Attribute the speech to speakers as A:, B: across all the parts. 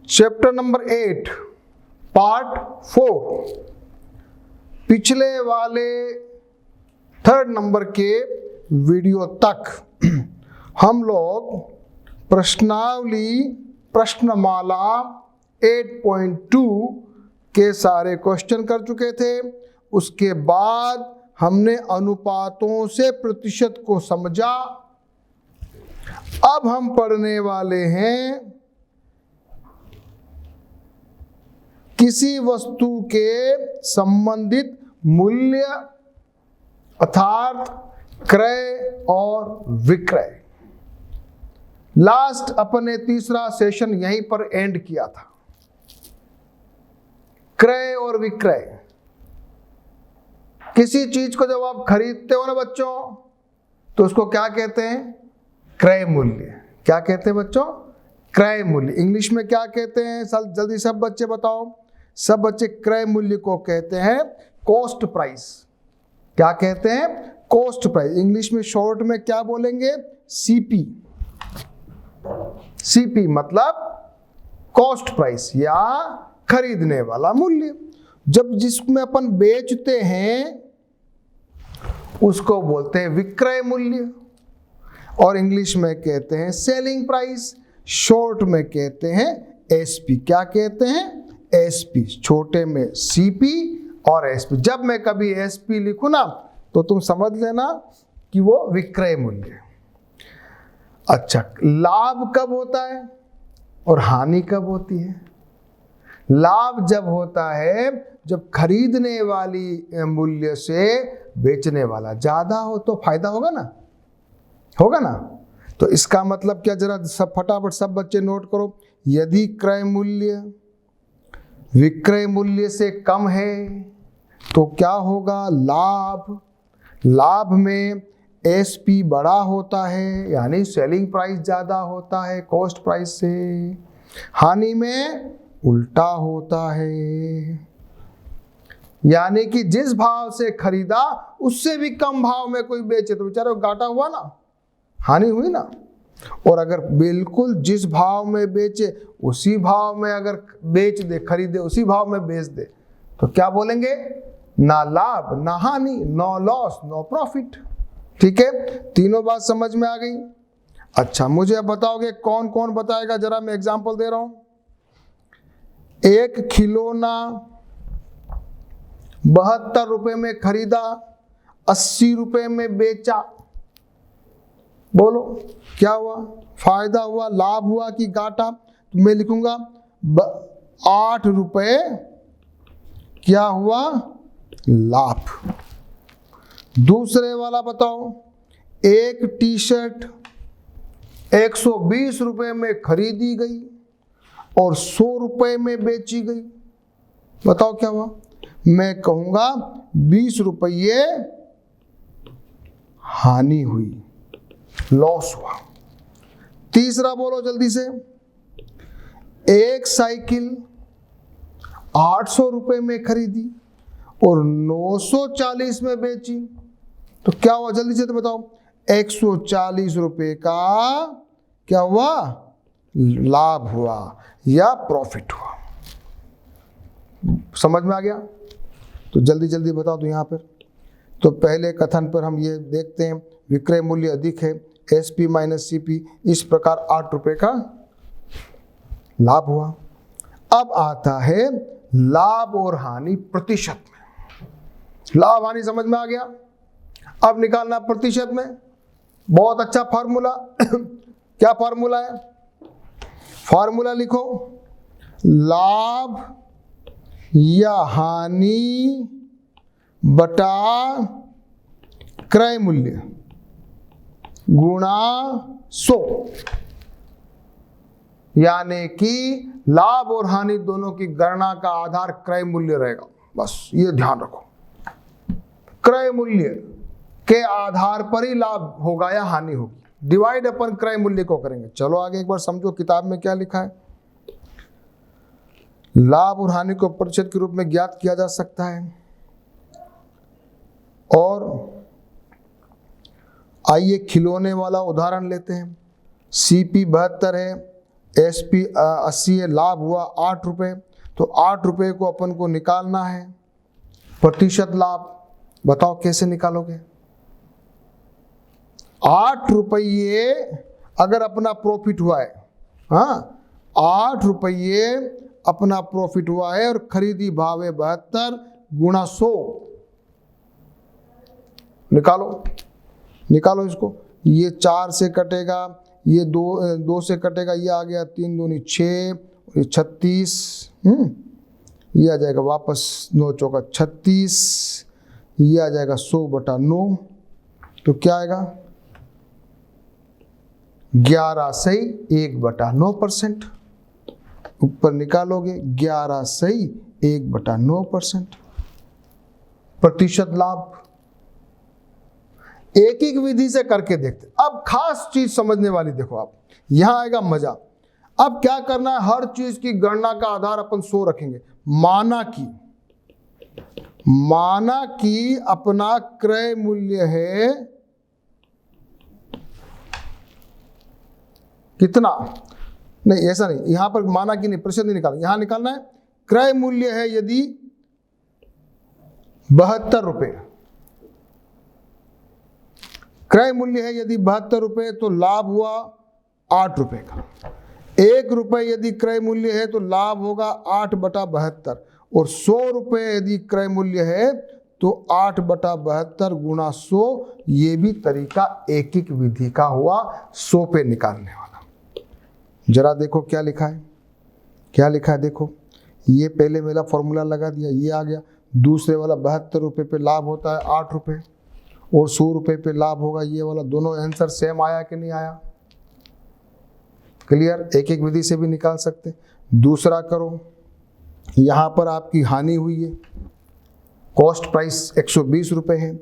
A: Chapter number 8 part 4 पिछले वाले 3rd number के वीडियो तक हम लोग प्रश्नावली प्रश्नमाला 8.2 के सारे क्वेश्चन कर चुके थे। उसके बाद हमने अनुपातों से प्रतिशत को समझा। अब हम पढ़ने वाले हैं किसी वस्तु के संबंधित मूल्य अर्थात क्रय और विक्रय। लास्ट अपने तीसरा सेशन यहीं पर एंड किया था। क्रय और विक्रय, किसी चीज को जब आप खरीदते हो ना बच्चों, तो उसको क्या कहते हैं? क्रय मूल्य। क्या कहते हैं बच्चों? क्रय मूल्य। इंग्लिश में क्या कहते हैं? जल्दी सब बच्चे बताओ। सब बच्चे क्रय मूल्य को कहते हैं कॉस्ट प्राइस। क्या कहते हैं? Cost price. इंग्लिश में शॉर्ट में क्या बोलेंगे? सीपी। सीपी मतलब कॉस्ट प्राइस या खरीदने वाला मूल्य। जब जिसमें अपन बेचते हैं उसको बोलते हैं विक्रय मूल्य, और इंग्लिश में कहते हैं सेलिंग प्राइस। शॉर्ट में कहते हैं एसपी। क्या कहते हैं? एसपी। छोटे में सीपी और एसपी। जब मैं कभी एसपी लिखूं ना तो तुम समझ लेना कि वो विक्रय मूल्य। अच्छा, लाभ कब होता है और हानि कब होती है? लाभ जब होता है जब खरीदने वाली मूल्य से बेचने वाला ज्यादा हो तो फायदा होगा ना, होगा ना। तो इसका मतलब क्या, जरा सब फटाफट सब बच्चे नोट करो। यदि क्रय मूल्य विक्रय मूल्य से कम है तो क्या होगा? लाभ। लाभ में एसपी बड़ा होता है यानी सेलिंग प्राइस ज्यादा होता है कॉस्ट प्राइस से। हानि में उल्टा होता है, यानी कि जिस भाव से खरीदा उससे भी कम भाव में कोई बेचे तो बेचारे को घाटा हुआ ना, हानि हुई ना। और अगर बिल्कुल जिस भाव में बेचे उसी भाव में अगर बेच दे, खरीदे उसी भाव में बेच दे, तो क्या बोलेंगे? ना लाभ ना हानि, नो लॉस नो प्रॉफिट। ठीक है, तीनों बात समझ में आ गई। अच्छा, मुझे अब बताओगे कौन कौन बताएगा? जरा मैं एग्जांपल दे रहा हूं। एक खिलौना 72 रुपए में खरीदा, 80 रुपए में बेचा। बोलो क्या हुआ? फायदा हुआ, लाभ हुआ कि घाटा? तो मैं लिखूंगा 8 रुपए क्या हुआ? लाभ। दूसरे वाला बताओ। एक टी शर्ट 120 रुपए में खरीदी गई और 100 रुपए में बेची गई। बताओ क्या हुआ? मैं कहूंगा 20 रुपये हानि हुई, लॉस हुआ। तीसरा बोलो जल्दी से। एक साइकिल 800 रुपए में खरीदी और 940 में बेची, तो क्या हुआ? जल्दी से तो बताओ। 140 रुपए का क्या हुआ? लाभ हुआ या प्रॉफिट हुआ। समझ में आ गया? तो जल्दी जल्दी बता दो यहां पर। तो पहले कथन पर हम ये देखते हैं, विक्रय मूल्य अधिक है, एसपी माइनस सीपी, इस प्रकार 8 रुपए का लाभ हुआ। अब आता है लाभ और हानि प्रतिशत में। लाभ हानि समझ में आ गया। अब निकालना प्रतिशत में। बहुत अच्छा फार्मूला। क्या फार्मूला है? फार्मूला लिखो। लाभ या हानि बटा क्रय मूल्य गुणा 100, यानी कि लाभ और हानि दोनों की गणना का आधार क्रय मूल्य रहेगा। बस ये ध्यान रखो, क्रय मूल्य के आधार पर ही लाभ होगा या हानि होगी। डिवाइड अपन क्रय मूल्य को करेंगे। चलो आगे एक बार समझो किताब में क्या लिखा है। लाभ और हानि को प्रतिशत के रूप में ज्ञात किया जा सकता है। और आइए खिलौने वाला उदाहरण लेते हैं। सीपी 72 है, SP 80 है, लाभ हुआ 8 रुपये, तो 8 रुपये को अपन को निकालना है प्रतिशत लाभ। बताओ कैसे निकालोगे? 8 रुपये अगर अपना प्रॉफिट हुआ है, हाँ 8 रुपये अपना प्रॉफिट हुआ है और खरीदी भाव है 72 गुणा 100। निकालो इसको। ये 4 से कटेगा, ये 2 से कटेगा, ये आ गया 3 दूनी 6, 36, ये आ जाएगा वापस 9 चौका 36, ये आ जाएगा 100/9, तो क्या आएगा 11 सही 1/9%। ऊपर निकालोगे 11 सही 1/9% प्रतिशत लाभ। एक एक विधि से करके देखते। अब खास चीज समझने वाली देखो, आप यहां आएगा मजा। अब क्या करना है, हर चीज की गणना का आधार अपन 100 रखेंगे। माना कि अपना क्रय मूल्य है कितना, नहीं ऐसा नहीं, यहां पर माना कि नहीं, प्रतिशत नहीं निकालना, यहां निकालना है क्रय मूल्य है यदि 72 रुपए, क्रय मूल्य है यदि 72 रुपए, तो लाभ हुआ 8 रुपए का। 1 रुपए यदि क्रय मूल्य है तो लाभ होगा 8/72, और 100 रुपए यदि क्रय मूल्य है तो 8/72 गुणा 100। ये भी तरीका एक एक विधि का हुआ 100 पे निकालने वाला। जरा देखो क्या लिखा है, क्या लिखा है देखो। ये पहले मेरा फॉर्मूला लगा दिया, ये आ गया। दूसरे वाला 72 रुपए पे लाभ होता है 8 रुपए, और 100 रुपए पे लाभ होगा ये वाला। दोनों आंसर सेम आया कि नहीं आया? क्लियर? एक एक विधि से भी निकाल सकते। दूसरा करो, यहां पर आपकी हानि हुई है, कॉस्ट प्राइस 120 रुपए है,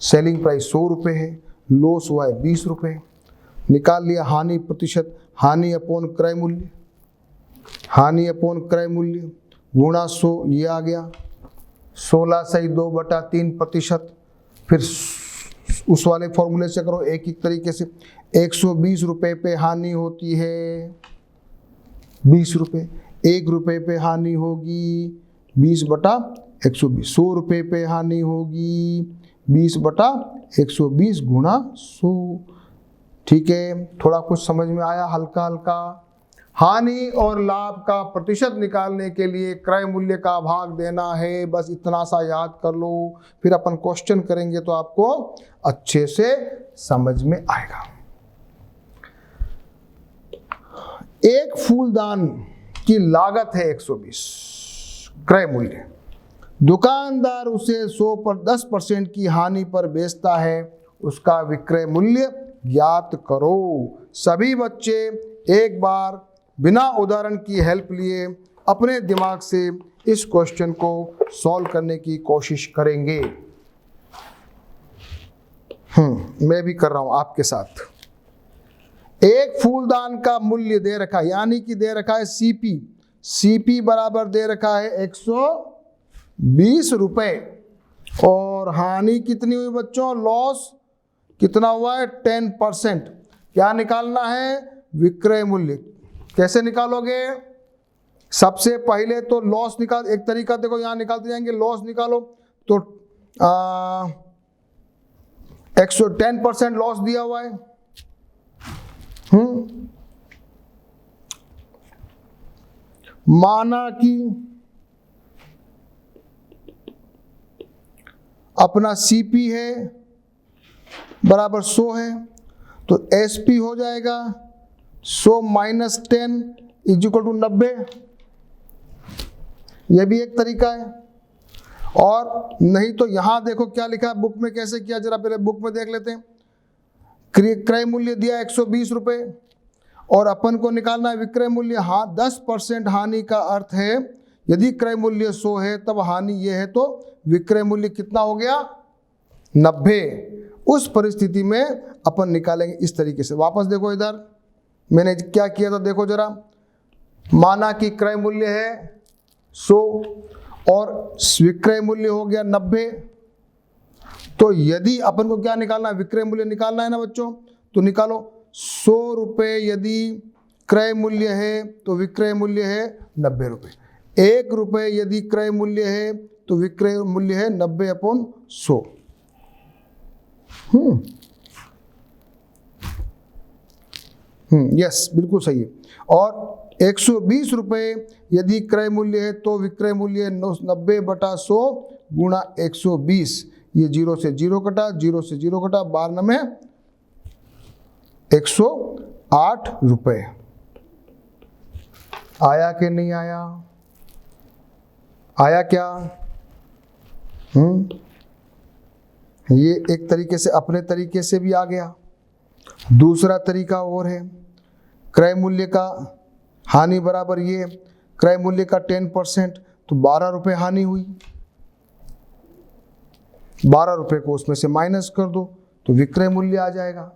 A: सेलिंग प्राइस 100 रुपए है, लॉस हुआ है 20 रुपए। निकाल लिया हानि प्रतिशत, हानि अपॉन क्रय मूल्य, हानि अपॉन क्रय मूल्य गुणा 100, ये आ गया 16 सही 2/3%। फिर उस वाले फॉर्मूले से करो एक एक तरीके से। 120 रुपए पे हानि होती है 20 रुपए, 1 रुपए पे हानि होगी 20/120, 100 रुपए पे हानि होगी 20/120 गुणा 100। ठीक है, थोड़ा कुछ समझ में आया हल्का हल्का। हानि और लाभ का प्रतिशत निकालने के लिए क्रय मूल्य का भाग देना है, बस इतना सा याद कर लो। फिर अपन क्वेश्चन करेंगे तो आपको अच्छे से समझ में आएगा। एक फूलदान की लागत है 120 क्रय मूल्य, दुकानदार उसे 100 पर 10% की हानि पर बेचता है, उसका विक्रय मूल्य ज्ञात करो। सभी बच्चे एक बार बिना उदाहरण की हेल्प लिए अपने दिमाग से इस क्वेश्चन को सॉल्व करने की कोशिश करेंगे। मैं भी कर रहा हूं आपके साथ। एक फूलदान का मूल्य दे रखा है, यानी कि दे रखा है सीपी बराबर दे रखा है 120 रुपए, और हानि कितनी हुई बच्चों, लॉस कितना हुआ है 10%। क्या निकालना है, विक्रय मूल्य। कैसे निकालोगे? सबसे पहले तो लॉस निकाल, एक तरीका देखो यहां निकालते जाएंगे, लॉस निकालो तो 10% लॉस दिया हुआ है। माना कि अपना सीपी है बराबर 100 है, तो एसपी हो जाएगा 100 माइनस 10 इक्वल टू 90। यह भी एक तरीका है। और नहीं तो यहां देखो क्या लिखा है बुक में, कैसे किया जरा पहले बुक में देख लेते हैं। क्रय मूल्य दिया 120 रुपए और अपन को निकालना है विक्रय मूल्य। हाँ 10% हानि का अर्थ है यदि क्रय मूल्य 100 है तब हानि ये है, तो विक्रय मूल्य कितना हो गया 90। उस परिस्थिति में अपन निकालेंगे इस तरीके से। वापस देखो इधर मैंने क्या किया था, देखो जरा। माना कि क्रय मूल्य है 100 और विक्रय मूल्य हो गया 90, तो यदि अपन को क्या निकालना है, विक्रय मूल्य निकालना है ना बच्चों, तो निकालो 100 रुपए यदि क्रय मूल्य है तो विक्रय मूल्य है 90 रुपये। 1 रुपये यदि क्रय मूल्य है तो विक्रय मूल्य है 90/100। यस, बिल्कुल सही है। और 120 रुपये यदि क्रय मूल्य है तो विक्रय मूल्य है 90/100 गुणा 120। ये 0 से 0 कटा, 0 से 0 कटा, 12 में 108 रुपये। आया कि नहीं आया? आया क्या? ये एक तरीके से अपने तरीके से भी आ गया। दूसरा तरीका और है, क्रय मूल्य का हानि बराबर ये, क्रय मूल्य का 10% तो 12 रुपये हानि हुई। 12 रुपये को उसमें से माइनस कर दो तो विक्रय मूल्य आ जाएगा।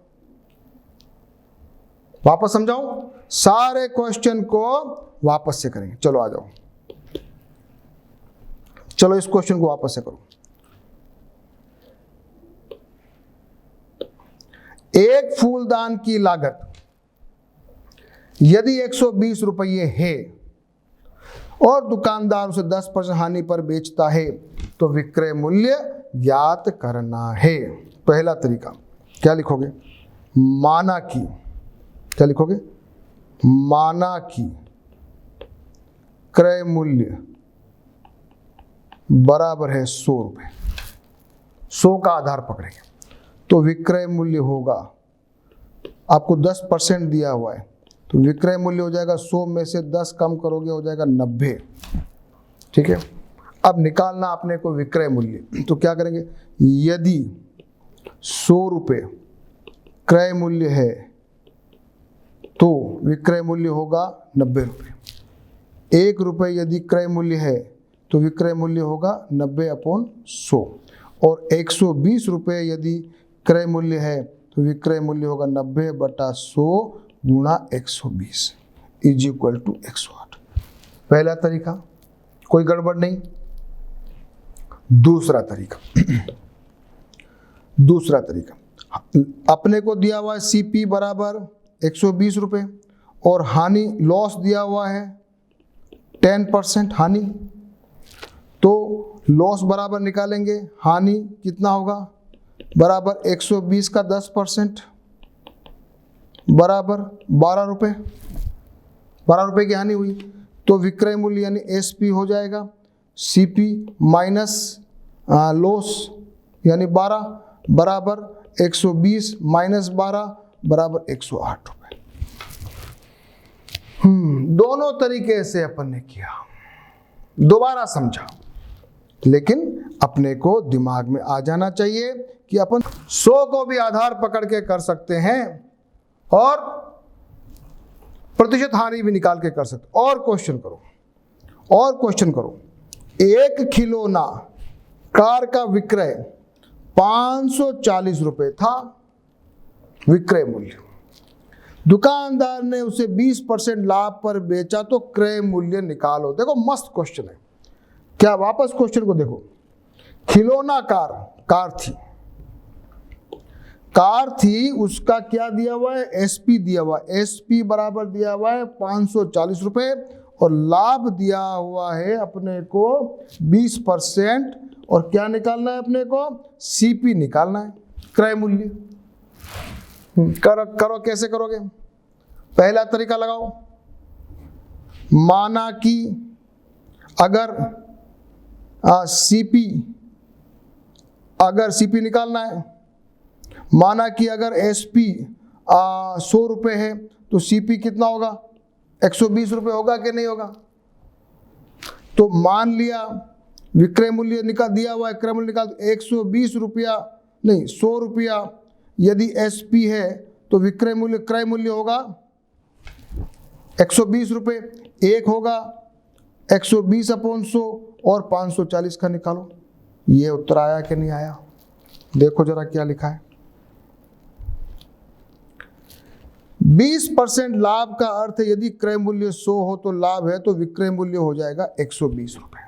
A: वापस समझाऊं? सारे क्वेश्चन को वापस से करेंगे। चलो आ जाओ, चलो इस क्वेश्चन को वापस से करो। एक फूलदान की लागत यदि 120 रुपये है और दुकानदार उसे 10% हानि पर बेचता है तो विक्रय मूल्य ज्ञात करना है। पहला तरीका क्या लिखोगे? माना कि, क्या लिखोगे? माना कि क्रय मूल्य बराबर है 100 रुपये। 100 का आधार पकड़ेंगे तो विक्रय मूल्य होगा, आपको 10% दिया हुआ है तो विक्रय मूल्य हो जाएगा 100 में से 10 कम करोगे हो जाएगा 90। ठीक है, अब निकालना अपने को विक्रय मूल्य। तो क्या करेंगे? यदि 100 रुपये क्रय मूल्य है तो विक्रय मूल्य होगा 90 रुपये। 1 रुपये यदि क्रय मूल्य है तो विक्रय मूल्य होगा 90/100। और 120 रुपये यदि क्रय मूल्य है तो विक्रय मूल्य होगा 90/100 गुणा 120 इज इक्वल टू 108। पहला तरीका, कोई गड़बड़ नहीं। दूसरा तरीका, दूसरा तरीका, अपने को दिया हुआ है सीपी बराबर 120 रुपये और हानि लॉस दिया हुआ है 10% हानि। तो लॉस बराबर निकालेंगे, हानि कितना होगा? बराबर 120 का 10% बराबर 12 रुपये। 12 रुपये की हानि हुई तो विक्रय मूल्य यानी एसपी हो जाएगा सीपी माइनस लॉस यानी 12 बराबर 120 माइनस 12 बराबर 108 रुपये। दोनों तरीके से अपन ने किया, दोबारा समझा, लेकिन अपने को दिमाग में आ जाना चाहिए कि अपन 100 को भी आधार पकड़ के कर सकते हैं और प्रतिशत हानि भी निकाल के कर सकते। और क्वेश्चन करो, और क्वेश्चन करो। 1 खिलौना कार का विक्रय 540 रुपये था विक्रय मूल्य, दुकानदार ने उसे 20% लाभ पर बेचा तो क्रय मूल्य निकालो। देखो मस्त क्वेश्चन है क्या? वापस क्वेश्चन को देखो। खिलौना कार थी, उसका क्या दिया हुआ है? एसपी दिया हुआ है। एसपी बराबर दिया हुआ है 540 रुपये और लाभ दिया हुआ है अपने को 20% और क्या निकालना है अपने को? सीपी निकालना है, क्रय मूल्य। करो कैसे करोगे? पहला तरीका लगाओ, माना कि अगर सीपी निकालना है, माना कि अगर एसपी 100 रुपये है तो सीपी कितना होगा? 120 रुपये होगा कि नहीं होगा? तो मान लिया विक्रय मूल्य निकाल दिया हुआ है, क्रय मूल्य निकाल 120 रुपया नहीं 100 रुपया यदि एसपी है तो विक्रय मूल्य क्रय मूल्य होगा 120 रुपये। एक होगा 120/100 और 540 का निकालो। ये उत्तर आया कि नहीं आया? देखो जरा क्या लिखा है। 20% लाभ का अर्थ है यदि क्रय मूल्य 100 हो तो लाभ है तो विक्रय मूल्य हो जाएगा 120 रुपये।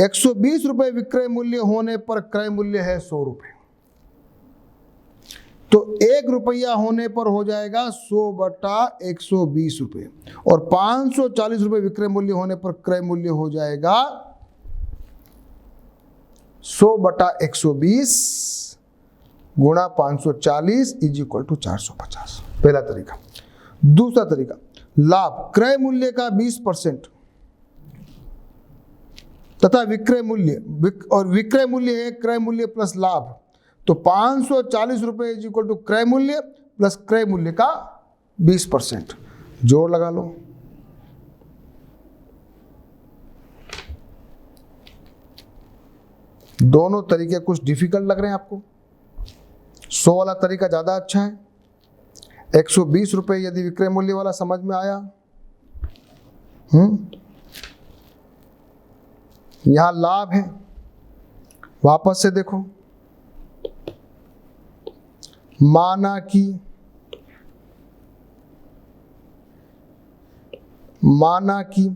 A: 120 रुपये विक्रय मूल्य होने पर क्रय मूल्य है 100 रुपये। तो 1 रुपया होने पर हो जाएगा 100/120 रुपये, और 540 रुपये विक्रय मूल्य होने पर क्रय मूल्य हो जाएगा 100/120 गुणा 540 इज इक्वल टू 450। पहला तरीका। दूसरा तरीका, लाभ क्रय मूल्य का 20% तथा विक्रय मूल्य और विक्रय मूल्य है क्रय मूल्य प्लस लाभ, तो 540 रुपये इज इक्वल टू क्रय मूल्य प्लस क्रय मूल्य का 20%। जोड़ लगा लो। दोनों तरीके कुछ डिफिकल्ट लग रहे हैं आपको। 100 वाला तरीका ज्यादा अच्छा है। 120 रुपये यदि विक्रय मूल्य वाला समझ में आया। यहां लाभ है, वापस से देखो, माना कि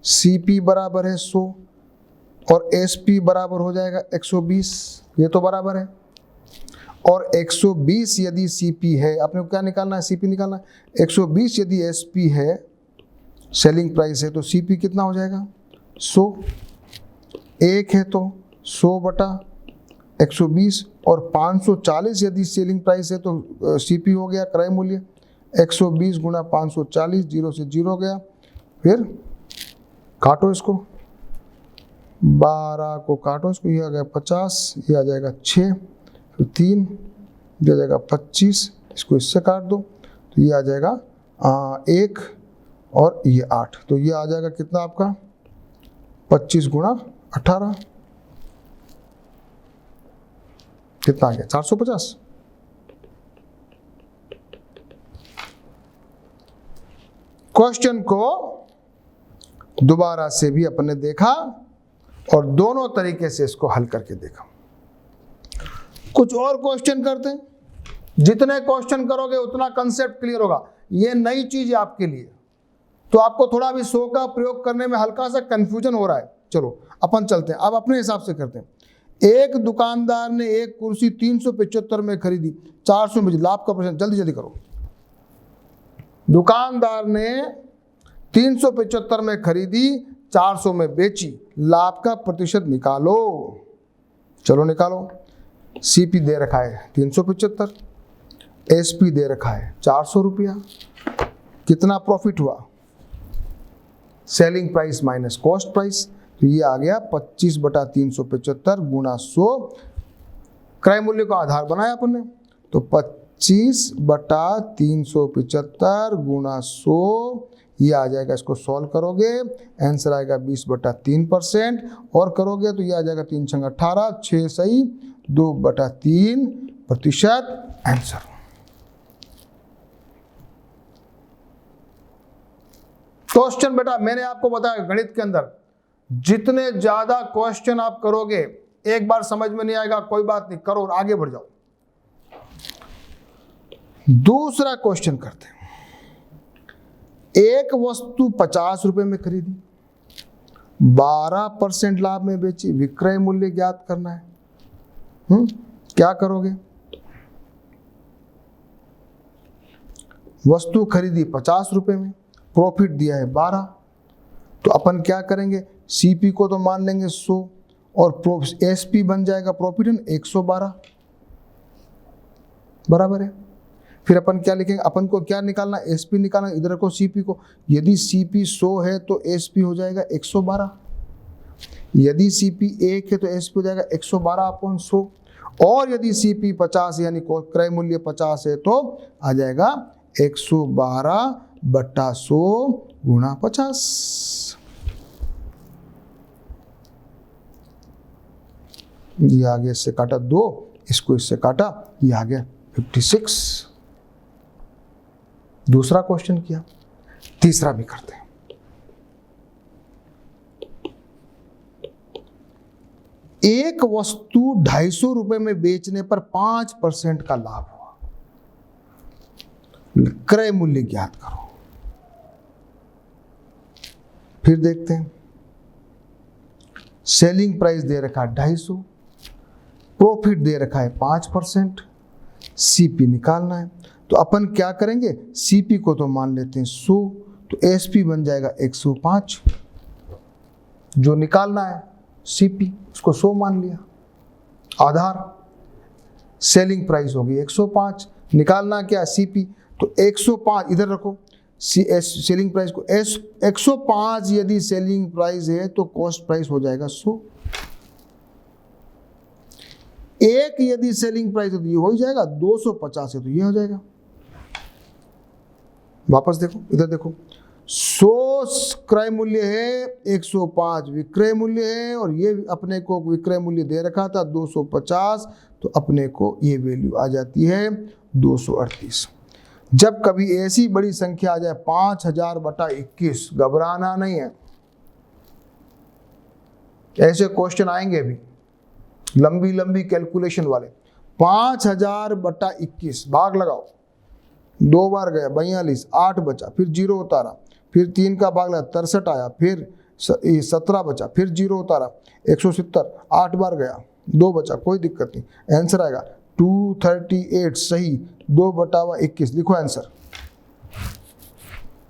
A: सीपी बराबर है 100 और एसपी बराबर हो जाएगा 120, ये तो बराबर है। और 120 यदि सीपी है, आपने क्या निकालना है, सीपी निकालना है। 120 यदि एसपी है, सेलिंग प्राइस है, तो सीपी कितना हो जाएगा 100। 1 है तो 100/120, और 540 यदि सेलिंग प्राइस है तो सीपी हो गया क्रय मूल्य 120 गुणा 540, 0 से 0 गया। फिर काटो इसको, 12 को काटो इसको, ये आ गया 50, ये आ जाएगा 6, फिर 3, ये आ जाएगा 25, इसको इससे काट दो तो ये आ जाएगा 1 और ये 8, तो ये आ जाएगा कितना आपका 25 गुणा 18, कितना आ गया 450। क्वेश्चन को दोबारा से भी अपन ने देखा और दोनों तरीके से इसको हल करके देखा। कुछ और क्वेश्चन करते हैं। जितने क्वेश्चन करोगे उतना कंसेप्ट क्लियर होगा। ये नई चीज है आपके लिए, तो आपको थोड़ा भी 100 का प्रयोग करने में हल्का सा कंफ्यूजन हो रहा है। चलो अपन चलते हैं, अब अपने हिसाब से करते हैं। एक दुकानदार ने एक कुर्सी 375 में खरीदी, 400 में, लाभ का परसेंट, जल्दी जल्दी करो। दुकानदार ने 375 में खरीदी, 400 में बेची, लाभ का प्रतिशत निकालो। चलो निकालो। सीपी दे रखा है 375, एसपी दे रखा है 400 रुपया, कितना प्रॉफिट हुआ, selling price minus cost price, तो ये आ गया 25/375 गुणा 100। क्रय मूल्य का आधार बनाया अपन ने, तो 25/375 गुणा 100, ये आ जाएगा। इसको सॉल्व करोगे आंसर आएगा 20/3%, और करोगे तो ये आ जाएगा 3 × 18, 6 सही, 2/3% आंसर। क्वेश्चन बेटा मैंने आपको बताया गणित के अंदर जितने ज्यादा क्वेश्चन आप करोगे, एक बार समझ में नहीं आएगा कोई बात नहीं, करो और आगे बढ़ जाओ। दूसरा क्वेश्चन करते हैं। एक वस्तु 50 रुपए में खरीदी, 12% लाभ में बेची, विक्रय मूल्य ज्ञात करना है। क्या करोगे? वस्तु खरीदी 50 रुपए में, प्रॉफिट दिया है 12, तो अपन क्या करेंगे, सीपी को तो मान लेंगे 100 और एसपी बन जाएगा प्रॉफिट 112, बराबर है। फिर अपन क्या लिखेंगे, अपन को क्या निकालना, एसपी निकालना, इधर को सीपी को। यदि सीपी 100 है तो एसपी हो जाएगा 112, यदि सीपी 1 है तो एसपी हो जाएगा 112/100, और यदि सीपी 50 यानी क्रय मूल्य 50 है तो आ जाएगा 112/100 गुणा 50। ये आगे इससे काटा 2, इसको इससे काटा, ये आ गया 56। दूसरा क्वेश्चन किया, तीसरा भी करते हैं। एक वस्तु 250 रुपए में बेचने पर 5% का लाभ हुआ, क्रय मूल्य ज्ञात करो। फिर देखते हैं, सेलिंग प्राइस दे रखा है 250, प्रॉफिट दे रखा है 5%, सीपी निकालना है। तो अपन क्या करेंगे, सीपी को तो मान लेते हैं 100, तो एसपी बन जाएगा 105। जो निकालना है सीपी उसको 100 मान लिया, आधार सेलिंग प्राइस होगी 105, निकालना क्या सीपी, तो 105 इधर रखो, सेलिंग प्राइस को 105 यदि सेलिंग प्राइस है तो कॉस्ट प्राइस हो जाएगा 100। एक यदि सेलिंग प्राइस है तो ये हो ही जाएगा, 250 है तो ये हो जाएगा। वापस देखो, इधर देखो, 100 क्रय मूल्य है, 105 विक्रय मूल्य है, और ये अपने को विक्रय मूल्य दे रखा था 250, तो अपने को ये वैल्यू आ जाती है 238। जब कभी ऐसी बड़ी संख्या आ जाए 5000/21, घबराना नहीं है, ऐसे क्वेश्चन आएंगे भी लंबी लंबी कैलकुलेशन वाले। 5000/21 भाग लगाओ, 2 बार गया 42, 8 बचा, फिर 0 उतारा, फिर 3 का भाग लगा 63 आया, फिर 17 बचा, फिर 0 उतारा 170, 8 बार गया 2 बचा, कोई दिक्कत नहीं, आंसर आएगा 238 सही। 2/21 लिखो आंसर।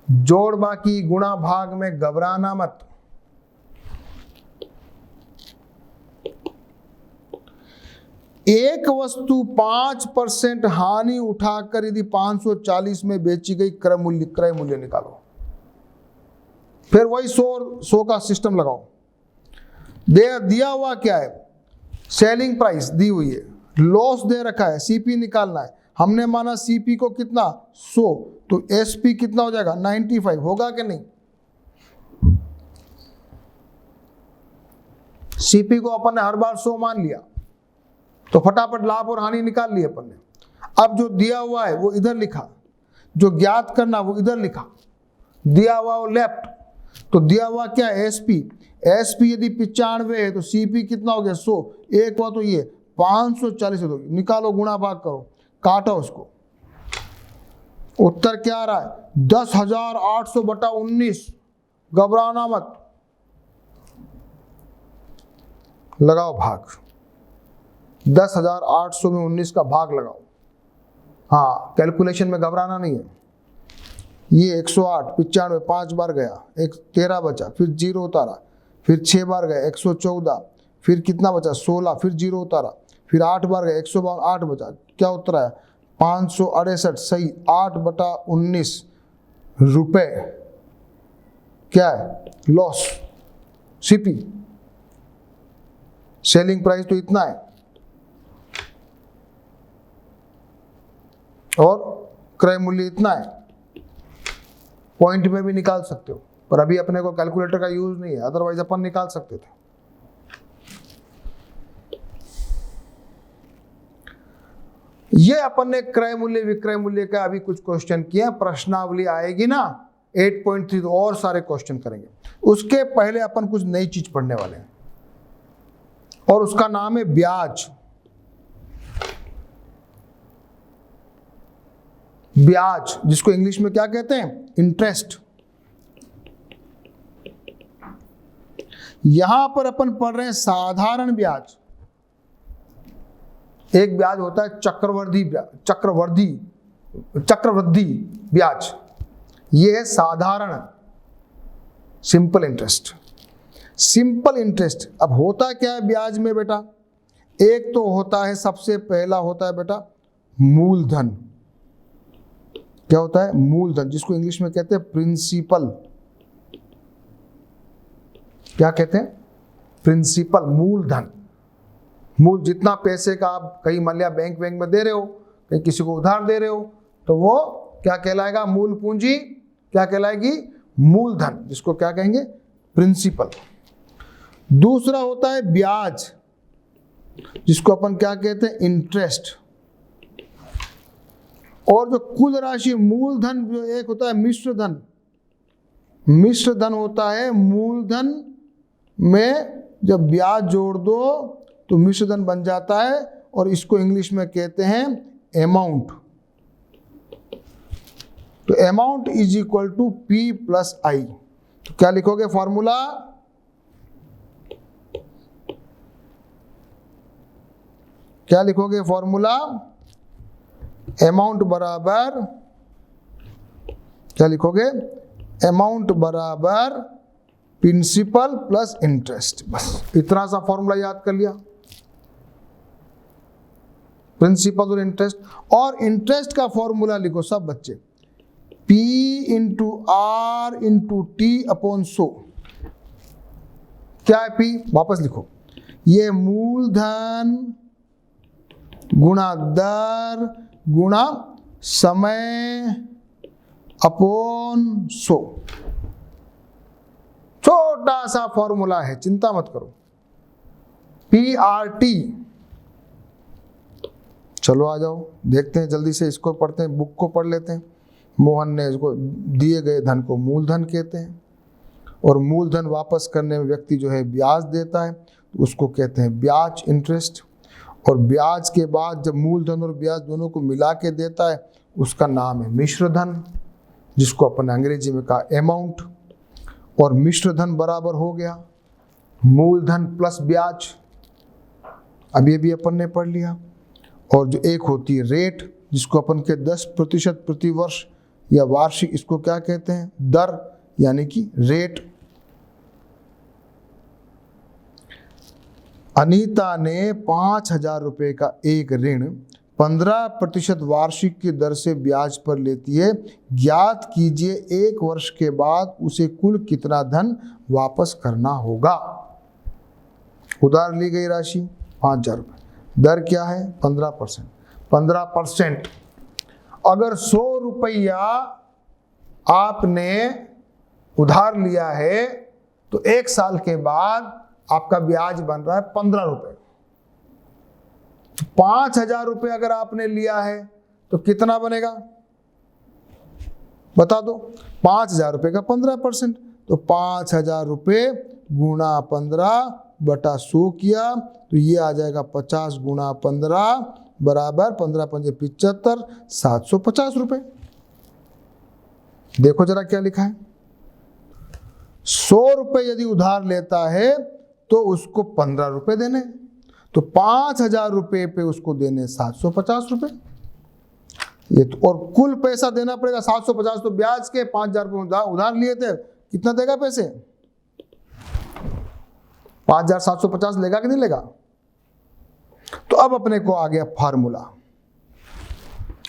A: जोड़ बाकी गुणा भाग में घबराना मत। एक वस्तु 5% हानि उठाकर यदि 540 में बेची गई, क्रय मूल्य निकालो। फिर वही 100 का सिस्टम लगाओ। दिया हुआ क्या है, सेलिंग प्राइस दी हुई है, लॉस दे रखा है, सीपी निकालना है। हमने माना सीपी को कितना 100, तो एसपी कितना हो जाएगा 95, होगा कि नहीं। सीपी को अपन ने हर बार 100 मान लिया, तो फटाफट लाभ और हानि निकाल ली अपन ने। अब जो दिया हुआ है वो इधर लिखा, जो ज्ञात करना वो इधर लिखा, दिया हुआ वो लेफ्ट। तो दिया हुआ क्या है एसपी, एसपी यदि 95 है तो सीपी कितना हो गया 100, एक हुआ तो ये 540 है, तो निकालो गुणा भाग करो, काटो उसको। उत्तर क्या आ रहा है 10,800/19। घबराना मत, लगाओ भाग, 10,800 में 19 का भाग लगाओ। हाँ, कैलकुलेशन में घबराना नहीं है। ये 108, 95 5 बार गया, 13 बचा, फिर 0 उतारा, फिर 6 बार गया 114, फिर कितना बचा 16, फिर 0 उतारा, फिर 8 बार गया 152, 8 बचा, क्या उत्तर आया 568 सही। 8/19 रुपए क्या है लॉस, सीपी। सेलिंग प्राइस तो इतना है और क्रय मूल्य इतना है। पॉइंट में भी निकाल सकते हो, पर अभी अपने को कैलकुलेटर का यूज नहीं है, अदरवाइज अपन निकाल सकते थे। ये अपन ने क्रय मूल्य विक्रय मूल्य का अभी कुछ क्वेश्चन किया, प्रश्नावली आएगी ना 8.3 तो और सारे क्वेश्चन करेंगे। उसके पहले अपन कुछ नई चीज पढ़ने वाले हैं और उसका नाम है ब्याज। ब्याज जिसको इंग्लिश में क्या कहते हैं, इंटरेस्ट। यहां पर अपन पढ़ रहे हैं साधारण ब्याज। एक ब्याज होता है चक्रवृद्धि ब्याज, ये है साधारण सिंपल इंटरेस्ट। सिंपल इंटरेस्ट अब होता क्या है ब्याज में बेटा, एक तो होता है, सबसे पहला होता है बेटा मूलधन। क्या होता है मूलधन, जिसको इंग्लिश में कहते हैं प्रिंसिपल। क्या कहते हैं प्रिंसिपल, मूलधन। मूल जितना पैसे का आप कहीं मान लिया बैंक में दे रहे हो, कहीं किसी को उधार दे रहे हो, तो वो क्या कहलाएगा मूल पूंजी, क्या कहलाएगी मूलधन, जिसको क्या कहेंगे प्रिंसिपल। दूसरा होता है ब्याज, जिसको अपन क्या कहते हैं इंटरेस्ट। और जो कुल राशि मूलधन, जो एक होता है मिश्र धन। मिश्र धन होता है मूलधन में जब ब्याज जोड़ दो तो मिश्र धन बन जाता है, और इसको इंग्लिश में कहते हैं अमाउंट। तो amount is equal to P + I। तो क्या लिखोगे फॉर्मूला, क्या लिखोगे फॉर्मूला अमाउंट बराबर क्या लिखोगे, अमाउंट बराबर प्रिंसिपल प्लस इंटरेस्ट। बस इतना सा फॉर्मूला याद कर लिया, प्रिंसिपल और इंटरेस्ट। और इंटरेस्ट का फॉर्मूला लिखो सब बच्चे, P into R into T upon 100। क्या है P, वापस लिखो, ये मूलधन गुणा दर गुणा समय अपॉन 100। छोटा सा फॉर्मूला है, चिंता मत करो। PRT, चलो आ जाओ देखते हैं जल्दी से, इसको पढ़ते हैं, बुक को पढ़ लेते हैं। मोहन ने इसको दिए गए धन को मूलधन कहते हैं, और मूलधन वापस करने में व्यक्ति जो है ब्याज देता है, तो उसको कहते हैं ब्याज, इंटरेस्ट। और ब्याज के बाद जब मूलधन और ब्याज दोनों को मिला के देता है, उसका नाम है मिश्र धन, जिसको अपन अंग्रेजी में कहा अमाउंट। और मिश्र धन बराबर हो गया मूलधन प्लस ब्याज, अब ये भी अपन ने पढ़ लिया। और जो एक होती है रेट, जिसको अपन के 10% प्रति वर्ष या वार्षिक, इसको क्या कहते हैं, दर, यानी कि रेट। अनीता ने 5,000 रुपए का एक ऋण 15% वार्षिक की दर से ब्याज पर लेती है। ज्ञात कीजिए 1 वर्ष के बाद उसे कुल कितना धन वापस करना होगा। उधार ली गई राशि 5,000 रुपये, दर क्या है 15%। 15% अगर 100 रुपया आपने उधार लिया है, तो 1 साल के बाद आपका ब्याज बन रहा है 15 रुपये। 5,000 रुपये अगर आपने लिया है तो कितना बनेगा, बता दो। 5,000 रुपये का 15%, तो 5,000 रुपये गुणा 15 बटा 100 किया, तो ये आ जाएगा 50 गुणा 15 बराबर 15 पंजे 75, 750 रुपये। देखो जरा क्या लिखा है, 100 रुपये यदि उधार लेता है तो उसको 15 रुपये देने, तो 5,000 रुपये पे उसको देने 750 रुपये। ये तो, और कुल पैसा देना पड़ेगा 750, तो ब्याज के 5,000 रुपये उधार लिए थे, कितना देगा पैसे, 5,750 लेगा कि नहीं लेगा। तो अब अपने को आ गया फार्मूला,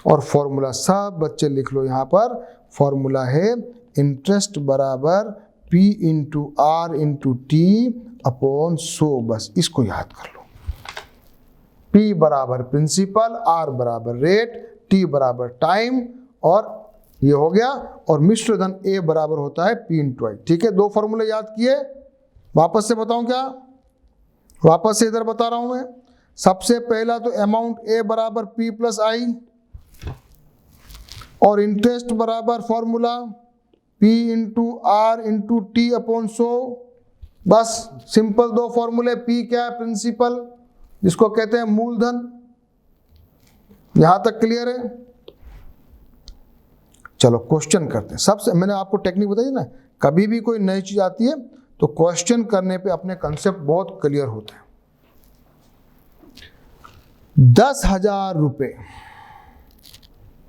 A: और फॉर्मूला सब बच्चे लिख लो यहां पर। फॉर्मूला है इंटरेस्ट बराबर P into R into T upon 100। बस इसको याद कर लो। P बराबर प्रिंसिपल, R बराबर रेट, T बराबर टाइम, और ये हो गया। और मिश्र धन A बराबर होता है P इंटू आई। ठीक है, 2 फॉर्मूले याद किए। वापस से बताऊं क्या, वापस से इधर बता रहा हूं मैं। सबसे पहला तो अमाउंट A बराबर P प्लस आई, और इंटरेस्ट बराबर formula P into R into T upon 100। बस सिंपल 2 फॉर्मूले। P क्या है, प्रिंसिपल, जिसको कहते हैं मूलधन। यहां तक क्लियर है। चलो क्वेश्चन करते हैं। सबसे मैंने आपको टेक्निक बताई ना, कभी भी कोई नई चीज आती है तो क्वेश्चन करने पे अपने कंसेप्ट बहुत क्लियर होते हैं। 10,000 रुपये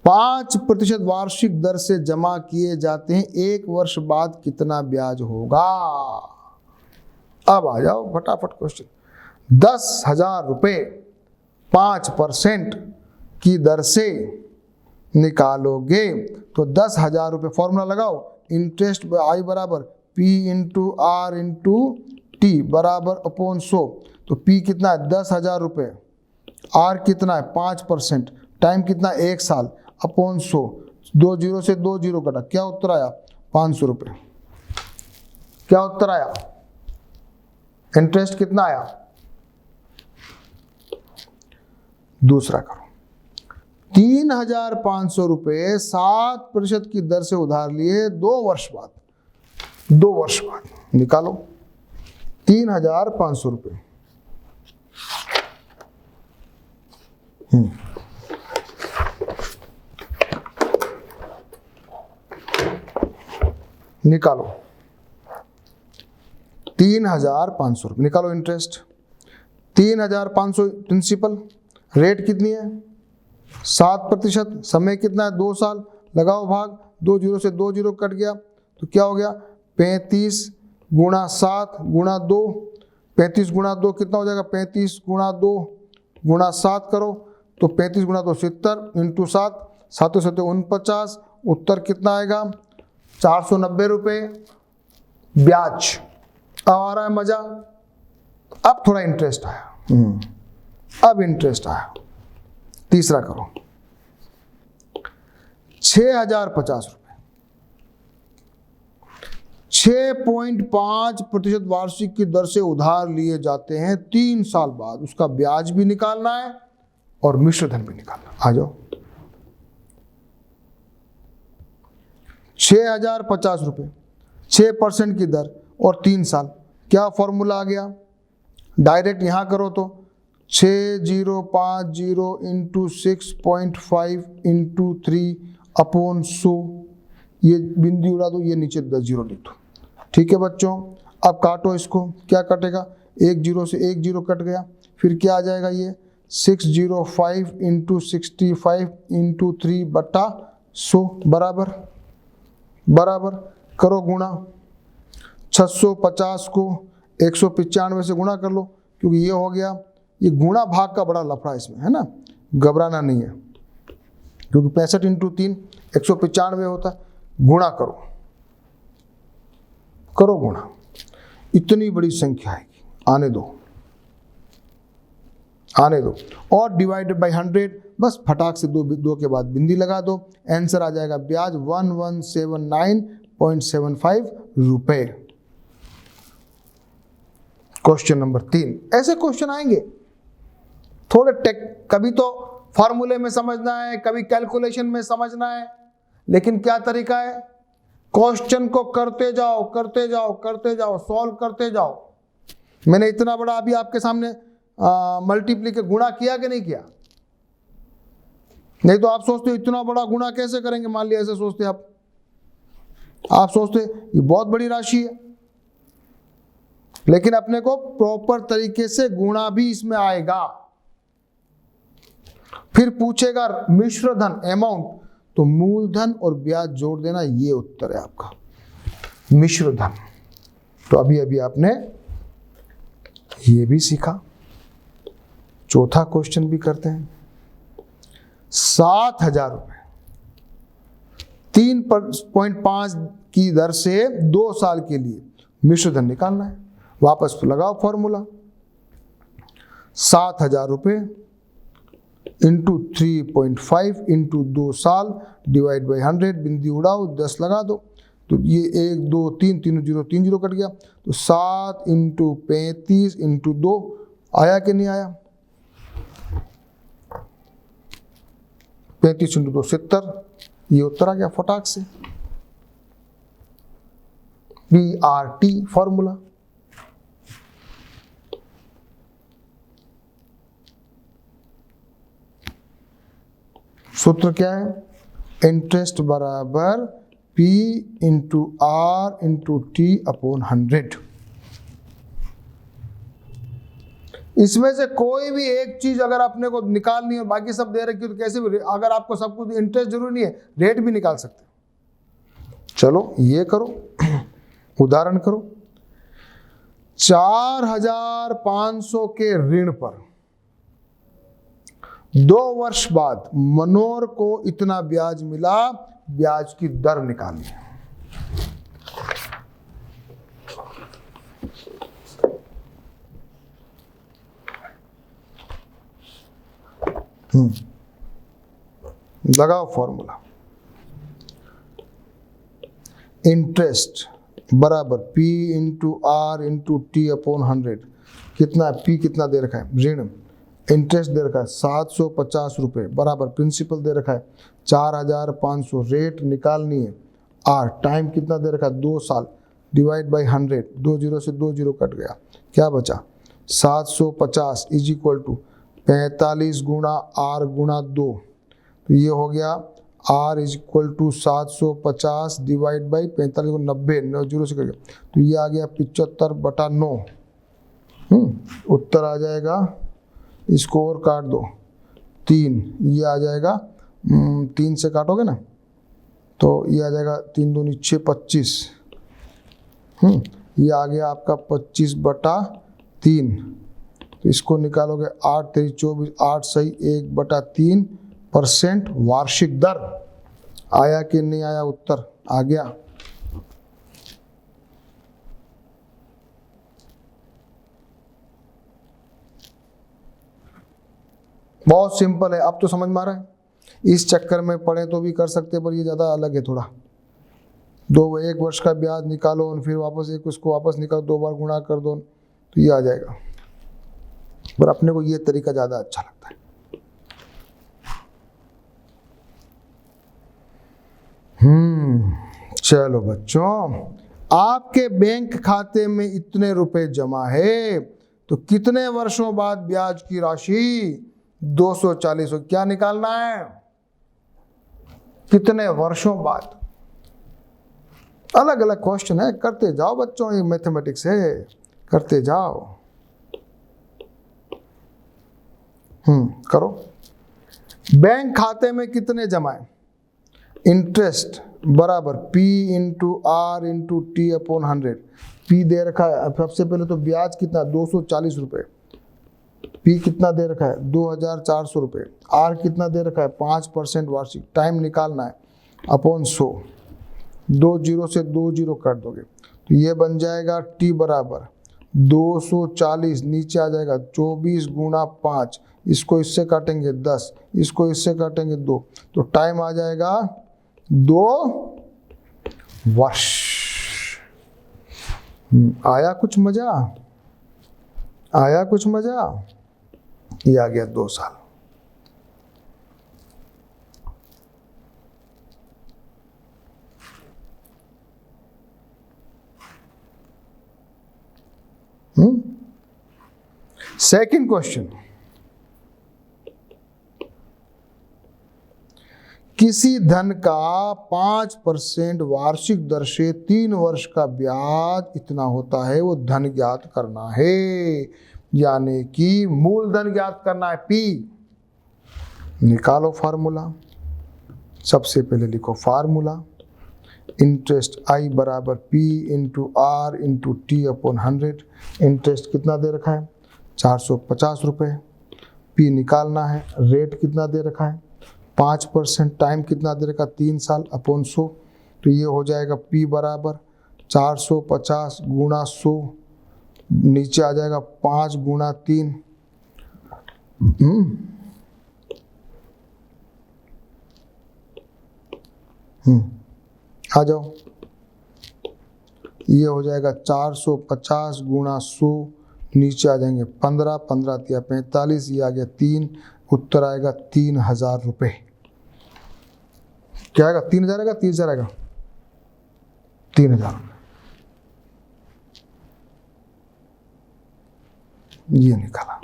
A: 5% वार्षिक दर से जमा किए जाते हैं, 1 वर्ष बाद कितना ब्याज होगा। अब आ जाओ फटाफट क्वेश्चन। 10,000 रुपये 5% की दर से निकालोगे तो 10,000 रुपये, फॉर्मूला लगाओ, इंटरेस्ट आई बराबर P into R into T बराबर अपॉन 100। तो P कितना है 10,000 रुपये, R कितना है 5%, टाइम कितना 1 साल, अपॉन 100। 2 0 से 2 0 कटा, क्या उत्तर आया 500 रुपये। क्या उत्तर आया, इंटरेस्ट कितना आया। दूसरा करो, 3,500 रुपये 7% की दर से उधार लिए 2 वर्ष बाद, 2 वर्ष बाद निकालो 3,500 रुपये। निकालो 3,500 रुपये, निकालो इंटरेस्ट 3,500, प्रिंसिपल रेट कितनी है 7%, समय कितना है 2 साल, लगाओ भाग, 2 जीरो से 2 जीरो कट गया तो क्या हो गया 35 गुणा 7 गुणा 2, 35 गुणा 2 कितना हो जाएगा 35 गुणा 2 गुणा 7 करो तो 35 गुणा 2 70 इंटू 7, 7 7 49, उत्तर कितना आएगा 490 रुपये ब्याज। अब आ रहा है मजा, अब थोड़ा इंटरेस्ट आया, अब इंटरेस्ट आया। तीसरा करो 6050 रुपये, 6.5% वार्षिक की दर से उधार लिए जाते हैं, 3 साल बाद उसका ब्याज भी निकालना है और मिश्र धन भी निकालना। आ जाओ 6050 रुपये, 6% की दर और 3 साल, क्या फॉर्मूला आ गया, डायरेक्ट यहां करो तो 6050 इंटू 6.5 इंटू 3 अपॉन 100, ये बिंदु उड़ा दो, ये नीचे 10 जीरो लिख दो। ठीक है बच्चों, अब काटो इसको, क्या कटेगा 1 जीरो से 1 जीरो कट गया, फिर क्या आ जाएगा ये 605 इंटू 65 इंटू 3 बटा 100 बराबर बराबर, करो गुणा, 650 को 195 से गुणा कर लो, क्योंकि ये हो गया, ये गुणा भाग का बड़ा लफड़ा इसमें है ना, घबराना नहीं है, क्योंकि 65 इंटू 3 195 होता, गुणा करो, करो गुणा, इतनी बड़ी संख्या आएगी, आने दो आने दो, और डिवाइडेड बाय 100, बस फटाक से दो के बाद बिंदी लगा दो, आंसर आ जाएगा ब्याज 1179.75 रुपए। क्वेश्चन नंबर 3, ऐसे क्वेश्चन आएंगे थोड़े कभी तो फॉर्मूले में समझना है, कभी कैलकुलेशन में समझना है, लेकिन क्या तरीका है, क्वेश्चन को करते जाओ करते जाओ करते जाओ, सॉल्व करते जाओ। मैंने इतना बड़ा अभी आपके सामने मल्टीप्लिकेशन गुणा किया कि नहीं किया, नहीं तो आप सोचते हो इतना बड़ा गुणा कैसे करेंगे, मान लिया ऐसे सोचते आप सोचते ये बहुत बड़ी राशि है, लेकिन अपने को प्रॉपर तरीके से गुणा भी इसमें आएगा। फिर पूछेगा मिश्र धन अमाउंट, तो मूलधन और ब्याज जोड़ देना, ये उत्तर है आपका मिश्र धन। तो अभी अभी आपने ये भी सीखा। चौथा क्वेश्चन भी करते हैं, 7000 रुपये 3.5 की दर से 2 साल के लिए मिश्र धन निकालना है। वापस लगाओ फॉर्मूला, 7000 रुपये इंटू 3.5 इंटू 2 साल डिवाइड बाई 100, बिंदी उड़ाओ, 10 लगा दो, तो ये 1 2 3 3 जीरो 3 जीरो कट गया, तो 7 इंटू 35 इंटू 2 आया कि नहीं आया, 35 इंटू 2 70, ये उत्तर आ गया फटाक से। BRT formula. सूत्र क्या है, इंटरेस्ट बराबर P into R into T upon 100। इसमें से कोई भी एक चीज अगर अपने को निकालनी है और बाकी सब दे रखी हो तो कैसे भी, अगर आपको सब कुछ इंटरेस्ट जरूरी नहीं है, रेट भी निकाल सकते। चलो ये करो, उदाहरण करो, 4500 के ऋण पर 2 वर्ष बाद मनोहर को इतना ब्याज मिला, ब्याज की दर निकालनी है। लगाओ फॉर्मूला, इंटरेस्ट बराबर P into R into T upon 100, कितना है P, कितना दे रखा है ऋण, इंटरेस्ट दे रखा है 750 रुपये, बराबर प्रिंसिपल दे रखा है 4500, रेट निकालनी है, R टाइम कितना दे रखा है 2 साल, डिवाइड बाई 100, 2 जीरो से 2 जीरो कट गया, क्या बचा 750 इज इक्वल टू 45 गुणा R गुणा 2, तो ये हो गया R is equal to 750 divide by 45 को 90, 9 जीरो से कट गया, तो ये आ गया 75/9। उत्तर आ जाएगा, इसको और काट दो 3, ये आ जाएगा 3 से काटोगे ना तो ये आ जाएगा 3 दूनी 6, 25। ये आ गया आपका 25/3। तो इसको निकालोगे 8 3 24, 8 सही 1/3% वार्षिक दर। आया कि नहीं आया उत्तर? आ गया। बहुत सिंपल है, अब तो समझ में आ रहा है। इस चक्कर में पढ़े तो भी कर सकते, पर ये ज़्यादा अलग है थोड़ा। 1 वर्ष का ब्याज निकालो और फिर वापस उसको वापस निकालो, 2 बार गुणा कर दो तो ये आ जाएगा। पर अपने को ये तरीका ज़्यादा अच्छा लगता है। चलो बच्चों, आपके बैंक खाते में इतने रुपए जमा है तो कितने वर्षों बाद ब्याज की राशि 240 हो? क्या निकालना है? कितने वर्षों बाद? अलग अलग क्वेश्चन है, करते जाओ बच्चों, ये मैथमेटिक्स है, करते जाओ। करो। बैंक खाते में कितने जमा है? इंटरेस्ट बराबर P into R into T/100। P दे रखा है, सबसे पहले तो ब्याज कितना? 240 रुपये। P कितना दे रखा है? 2400 रुपये। R कितना दे रखा है? 5% वार्षिक। टाइम निकालना है अपॉन 100। 2 जीरो से 2 जीरो काट दोगे तो ये बन जाएगा T बराबर 240, नीचे आ जाएगा 24 गुणा 5, इसको इससे काटेंगे 10, इसको इससे काटेंगे 2, तो टाइम आ जाएगा 2 वर्ष। आया कुछ मजा? आया कुछ मजा? ये आ गया 2 साल। सेकंड क्वेश्चन, किसी धन का 5% वार्षिक दर से 3 वर्ष का ब्याज इतना होता है, वो धन ज्ञात करना है। यानी कि मूलधन ज्ञात करना है। P निकालो फार्मूला। सबसे पहले लिखो फार्मूला, इंटरेस्ट I बराबर P into R into T/100। Interest कितना दे रखा है? 450 रुपये। P निकालना है। रेट कितना दे रखा है? 5%। टाइम कितना दे रखा? 3 साल अपॉन 100। तो ये हो जाएगा P बराबर 450 गुणा 100, नीचे आ जाएगा 5 गुणा 3। आ जाओ, ये हो जाएगा 450 गुणा 100, नीचे आ जाएंगे 15, 15 या 45, ये आ गया 3। उत्तर आएगा 3000 रुपये। क्या आएगा? 3000 आएगा, 30,000 आएगा, 3000। ये निकाला।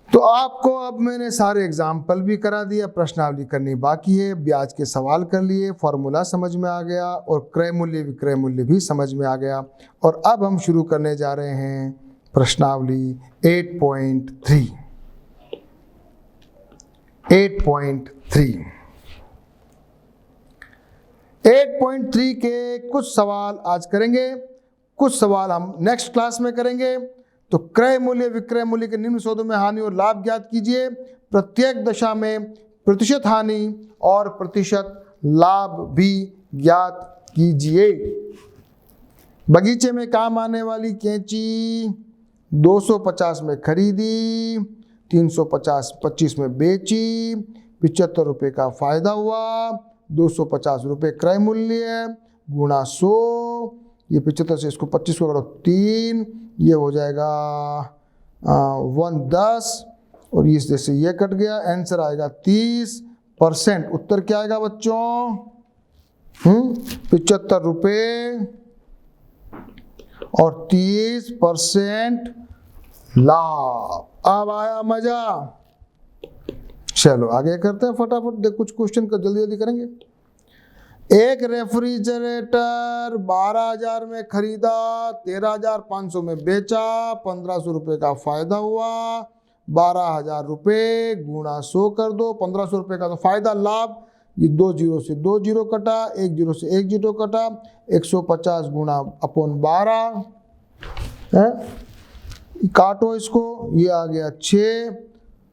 A: तो आपको अब मैंने सारे एग्जाम्पल भी करा दिया, प्रश्नावली करनी बाकी है, ब्याज के सवाल कर लिए, फॉर्मूला समझ में आ गया और क्रय मूल्य विक्रय मूल्य भी समझ में आ गया। और अब हम शुरू करने जा रहे हैं प्रश्नावली 8.3। 8.3 के कुछ सवाल आज करेंगे, कुछ सवाल हम नेक्स्ट क्लास में करेंगे। तो क्रय मूल्य विक्रय मूल्य के निम्न सौदों में हानि और लाभ ज्ञात कीजिए। प्रत्येक दशा में प्रतिशत हानि और प्रतिशत लाभ भी ज्ञात कीजिए। बगीचे में काम आने वाली कैंची 250 में खरीदी, 350 25 में बेची, 75 रुपये का फायदा हुआ, 250 रुपये क्रय मूल्य गुणा 100, ये 75 से इसको 25 को करो 3, ये हो जाएगा 110 और इस जैसे ये कट गया, आंसर आएगा 30%। उत्तर क्या आएगा बच्चों? 75 रुपये और 30% लाभ। अब आया मजा? चलो आगे करते हैं फटाफट, देख कुछ क्वेश्चन का जल्दी जल्दी करेंगे। एक रेफ्रिजरेटर 12,000 में खरीदा, 13,500 में बेचा, 1,500 रुपये का फायदा हुआ। 12,000 रुपये गुणा 100 कर दो, 1,500 रुपये का तो फायदा लाभ, ये 2 जीरो से 2 जीरो कटा, 1 जीरो से 1 जीरो कटा, 150 गुणा अपॉन 12 है, काटो इसको, ये आ गया 6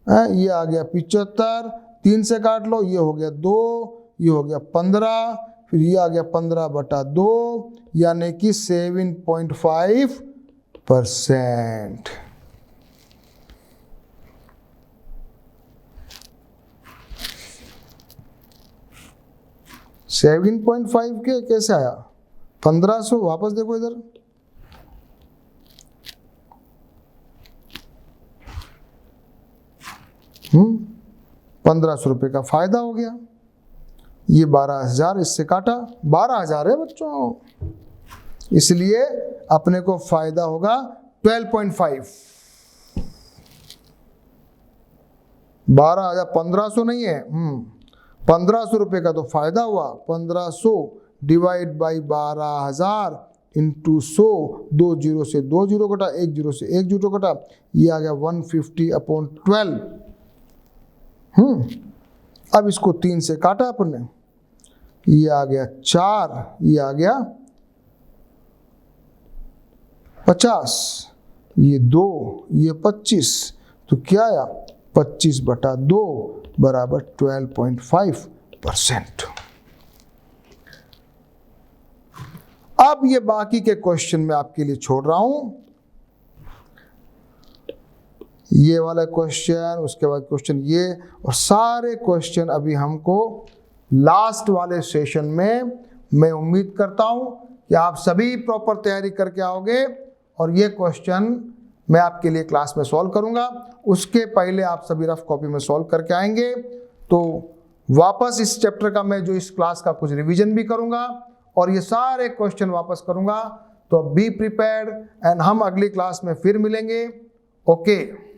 A: है, ये आ गया 75, 3 से काट लो, ये हो गया 2, ये हो गया 15, फिर ये आ गया 15/2 यानी कि 7.5%। सेवन 7.5 के कैसे आया? 1,500 वापस देखो इधर, हम्म, 1,500 रुपये का फायदा हो गया। ये 12,000 इससे काटा, 12,000 है बच्चों, इसलिए अपने को फायदा होगा 12.5। 12,000 1,500 नहीं है, 1,500 रुपये का तो फायदा हुआ। 1,500 डिवाइड बाई 12,000 इंटू 100, 2 जीरो से 2 जीरो कटा, 1 जीरो से 1 जीरो कटा, ये आ गया 150/12। अब इसको 3 से काटा अपन ने, ये आ गया 4, ये आ गया 50, ये 2, ये 25, तो क्या आया? 25/2 बराबर 12.5%। अब ये बाकी के क्वेश्चन मैं आपके लिए छोड़ रहा हूं, ये वाला क्वेश्चन, उसके बाद क्वेश्चन ये, और सारे क्वेश्चन अभी हमको लास्ट वाले सेशन में, मैं उम्मीद करता हूं कि आप सभी प्रॉपर तैयारी करके आओगे और ये क्वेश्चन मैं आपके लिए क्लास में सॉल्व करूंगा। उसके पहले आप सभी रफ कॉपी में सॉल्व करके आएंगे, तो वापस इस चैप्टर का मैं जो इस क्लास का कुछ रिवीजन भी करूंगा और ये सारे क्वेश्चन वापस करूंगा। तो बी प्रिपेयर्ड एंड हम अगली क्लास में फिर मिलेंगे। ओके।